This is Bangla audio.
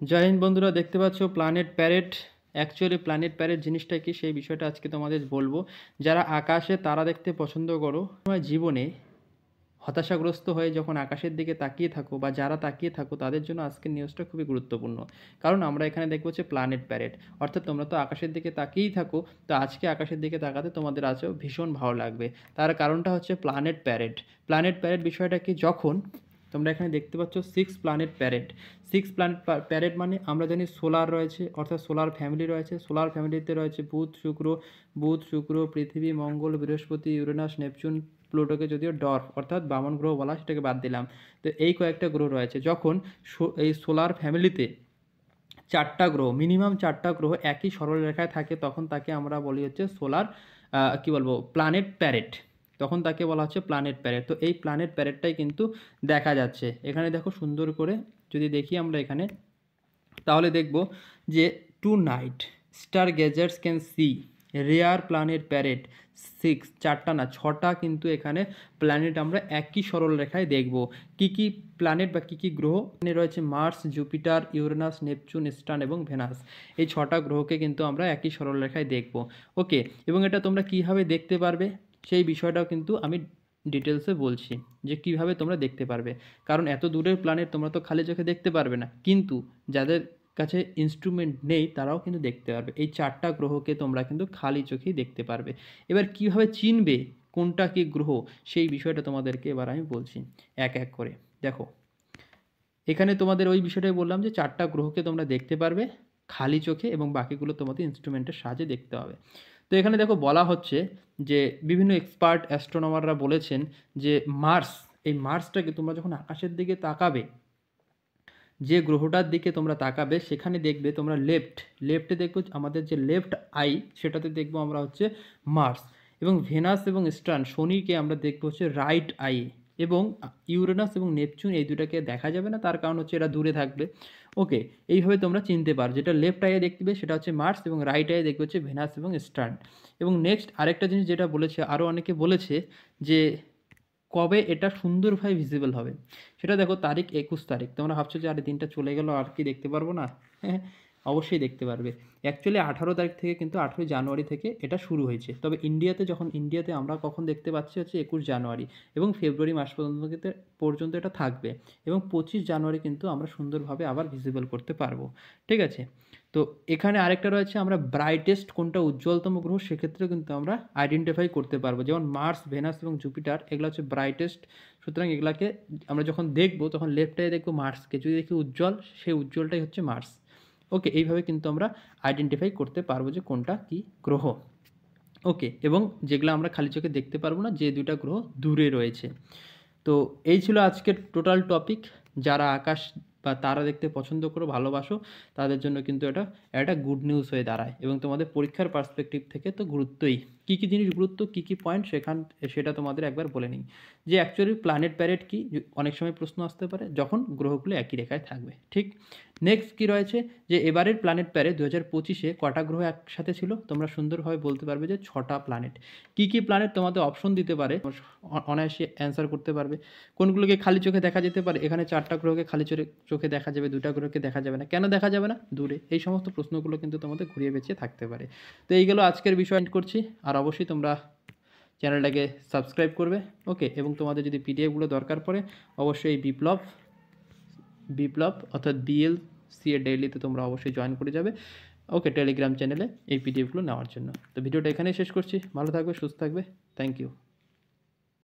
জয় হিন্দ বন্ধুরা, দেখতে পাচ্ছ planet parade. Actually planet parade জিনিসটা কি সেই বিষয়টা আজকে তোমাদের বলবো। যারা আকাশে তারা দেখতে পছন্দ করো, তোমার জীবনে হতাশাগ্রস্ত হয়ে যখন আকাশের দিকে তাকিয়ে থাকো বা যারা তাকিয়ে থাকো তাদের জন্য আজকের নিউজটা খুবই গুরুত্বপূর্ণ। কারণ আমরা এখানে দেখবো হচ্ছে প্ল্যানেট প্যারেড, অর্থাৎ তোমরা তো আকাশের দিকে তাকিয়েই থাকো, তো আজকে আকাশের দিকে তাকাতে তোমাদের আজও ভীষণ ভালো লাগবে। তার কারণটা হচ্ছে প্ল্যানেট প্যারেড। প্ল্যানেট প্যারেড বিষয়টা কি, যখন তোমরা এখানে দেখতে পাচ্ছ প্ল্যানেট প্যারেড। প্ল্যানেট প্যারেড মানে আমরা জানি সোলার রয়েছে, অর্থাৎ সোলার ফ্যামিলি রয়েছে। সোলার ফ্যামিলিতে রয়েছে বুধ শুক্র পৃথিবী মঙ্গল বৃহস্পতি ইউরেনাস নেপচুন, প্লুটোকে যদিও ডর্ফ অর্থাৎ বামন গ্রহ বলা, সেটাকে বাদ দিলাম। তো এই কয়েকটা গ্রহ রয়েছে। যখন এই সোলার ফ্যামিলিতে চারটা গ্রহ, মিনিমাম চারটা গ্রহ একই সরলরেখায় থাকে, তখন তাকে আমরা বলি হচ্ছে সোলার কি বলবো প্ল্যানেট প্যারেড। তখন তাকে বলা হচ্ছে প্ল্যানেট প্যারেড। তো এই প্ল্যানেট প্যারেডটাই কিন্তু দেখা যাচ্ছে এখানে। দেখো সুন্দর করে যদি দেখি আমরা এখানে, তাহলে দেখব যে tonight star gazers can see rare planet parade 6, চারটা না 6টা কিন্তু এখানে প্ল্যানেট আমরা একই সরল রেখায় দেখব। কি কি প্ল্যানেট বা কি কি গ্রহ এখানে রয়েছে? Mars, Jupiter, Uranus, Neptune, Saturn এবং ভেনাস। এই 6টা গ্রহকে কিন্তু আমরা একই সরল রেখায় দেখব। ওকে, এবং এটা তোমরা কীভাবে দেখতে পারবে সেই বিষয়টাও কিন্তু আমি ডিটেলসে বলছি যে কিভাবে তোমরা দেখতে পারবে। কারণ এত দূরের প্ল্যানেট তোমরা তো খালি চোখে দেখতে পারবে না, কিন্তু যাদের কাছে ইনস্ট্রুমেন্ট নেই তারাও কিন্তু দেখতে পারবে। এই 4টা গ্রহকে তোমরা কিন্তু খালি চোখেই দেখতে পারবে। এবার কিভাবে চিনবে কোনটা কি গ্রহ সেই বিষয়টা তোমাদেরকে এবার আমি বলছি এক এক করে। দেখো এখানে তোমাদের ওই বিষয়টাই বললাম যে 4টা গ্রহকে তোমরা দেখতে পারবে খালি চোখে, এবং বাকিগুলো তোমাদের ইনস্ট্রুমেন্টের সাহায্যে দেখতে হবে। তো এখানে দেখো বলা হচ্ছে যে বিভিন্ন এক্সপার্ট অ্যাস্ট্রোনমাররা বলেছেন যে এই মার্সটাকে তোমরা যখন আকাশের দিকে তাকাবে, যে গ্রহটার দিকে তোমরা তাকাবে সেখানে দেখবে তোমরা লেফটে দেখবো আমাদের যে লেফট আই, সেটাতে দেখবো আমরা হচ্ছে মার্স। এবং ভেনাস এবং স্টার্ন শনিকে আমরা দেখবো হচ্ছে রাইট আই। এবং ইউরেনাস এবং নেপচুন এই দুটাকে দেখা যাবে না, তার কারণ হচ্ছে এরা দূরে থাকবে। ওকে, এইভাবে তোমরা চিনতে পারো। যেটা লেফট আইয়ে দেখবে সেটা হচ্ছে মার্স, এবং রাইট আইয়ে দেখবে হচ্ছে ভেনাস এবং স্টার্ন। এবং নেক্সট আরেকটা জিনিস যেটা বলেছে, আরও অনেকে বলেছে যে কবে এটা সুন্দরভাবে ভিজিবল হবে, সেটা দেখো তারিখ 21 তারিখ। তোমরা ভাবছো যে আরে দিনটা চলে গেল আর কি দেখতে পারবো না? হ্যাঁ, অবশ্যই দেখতে পারবে। অ্যাকচুয়ালি 18 তারিখ থেকে, কিন্তু 18 জানুয়ারি থেকে এটা শুরু হয়েছে। তবে ইন্ডিয়াতে আমরা কখন দেখতে পাচ্ছি হচ্ছে 21 জানুয়ারি, এবং ফেব্রুয়ারি মাস পর্যন্ত এটা থাকবে। এবং 25 জানুয়ারি কিন্তু আমরা সুন্দরভাবে আবার ভিজিবল করতে পারবো। ঠিক আছে, তো এখানে আরেকটা রয়েছে, আমরা ব্রাইটেস্ট কোনটা উজ্জ্বলতম গ্রহ সেক্ষেত্রেও কিন্তু আমরা আইডেন্টিফাই করতে পারবো। যেমন মার্স, ভেনাস এবং জুপিটার এগুলো হচ্ছে ব্রাইটেস্ট। সুতরাং এগুলাকে আমরা যখন দেখবো তখন লেফটে দেখবো মার্সকে, যদি দেখি উজ্জ্বল, সেই উজ্জ্বলটাই হচ্ছে মার্স। ওকে, এইভাবে কিন্তু আমরা আইডেন্টিফাই করতে পারবো যে কোনটা কি গ্রহ। ওকে, এবং যেগুলো আমরা খালি চোখে দেখতে পারবো না, যে দুইটা গ্রহ দূরে রয়েছে। তো এই ছিল আজকের টোটাল টপিক। যারা আকাশ বা তারা দেখতে পছন্দ করো, ভালোবাসো, তাদের জন্য কিন্তু এটা একটা গুড নিউজ হয়ে দাঁড়ায়। এবং তোমাদের পরীক্ষার পার্সপেক্টিভ থেকে তো গুরুত্বই, কী কী জিনিস গুরুত্ব, কী কী পয়েন্ট সেটা তোমাদের একবার বলে নিই। যে অ্যাকচুয়ালি প্ল্যানেট প্যারেড কি, অনেক সময় প্রশ্ন আসতে পারে যখন গ্রহগুলো একই রেখায় থাকবে। ঠিক, নেক্সট কী রয়েছে যে এবারের প্ল্যানেট প্যারেড 2025-এ কটা গ্রহ একসাথে ছিল, তোমরা সুন্দরভাবে বলতে পারবে যে 6টা প্ল্যানেট। কী কী প্ল্যানেট তোমাদের অপশন দিতে পারে, অনায়াসে অ্যান্সার করতে পারবে। কোনগুলোকে খালি চোখে দেখা যেতে পারে, এখানে 4টা গ্রহকে খালি চোখে দেখা যাবে, 2টা গ্রহকে দেখা যাবে না। কেন দেখা যাবে না? দূরে। এই সমস্ত প্রশ্নগুলো কিন্তু তোমাদের ঘুরিয়ে পেঁচিয়ে থাকতে পারে। তো এইগুলো আজকের বিষয় করছি। আর অবশ্যই তোমরা চ্যানেলটাকে সাবস্ক্রাইব করবে। ওকে, এবং তোমাদের যদি পিডিএফগুলো দরকার পড়ে অবশ্যই এই বিপ্লব অর্থাৎ BLCA ডেইলিতে তোমরা অবশ্যই জয়েন করে যাবে। ওকে, টেলিগ্রাম চ্যানেলে এই পিডিএফগুলো নেওয়ার জন্য। তো ভিডিওটা এখানেই শেষ করছি। ভালো থাকবে, সুস্থ থাকবে। Thank you.